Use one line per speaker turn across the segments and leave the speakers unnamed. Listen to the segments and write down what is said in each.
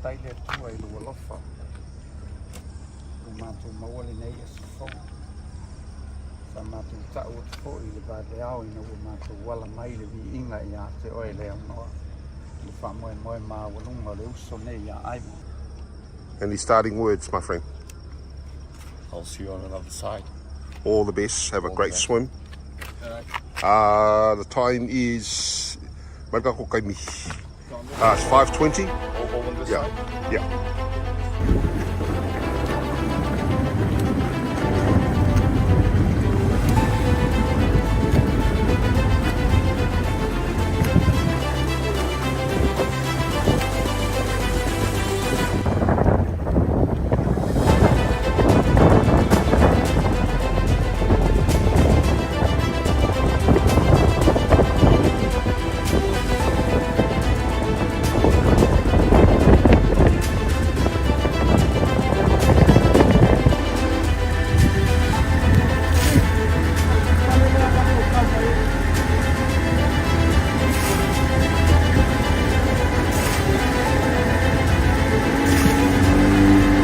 Taile tua I lua lofa. Mātou mawale nei a sifo. Sa mātou tau atu fo I le vāle au ina ua mātou wala mai le vi inga I a te oe leo noa. I wha moe moe mā walunga le uso nei a aimu.
Any starting words, my friend?
I'll see you on another side.
All the best. Have a great swim. The time is it's 5:20.
All on this
Yeah.
side?
Yeah.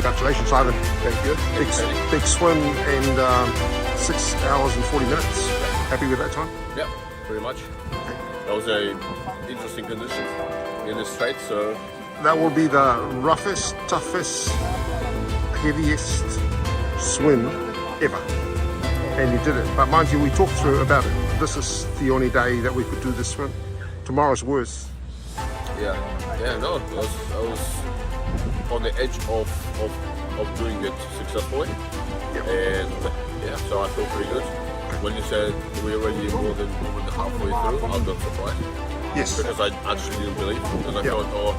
Congratulations, Simon.
Thank you.
Big swim and 6 hours and 40 minutes. Happy with that time?
Yeah, pretty much. That was a interesting condition in the strait, so
That will be the roughest, toughest, heaviest swim ever. And you did it. But mind you, we talked through about it. This is the only day that we could do this swim. Tomorrow's worse.
yeah, no, I was on the edge of doing it successfully, and yeah, so I feel pretty good. When you said we're already more than halfway through, I got surprised.
Yes.
Because I actually didn't believe, because I
Yeah.
thought,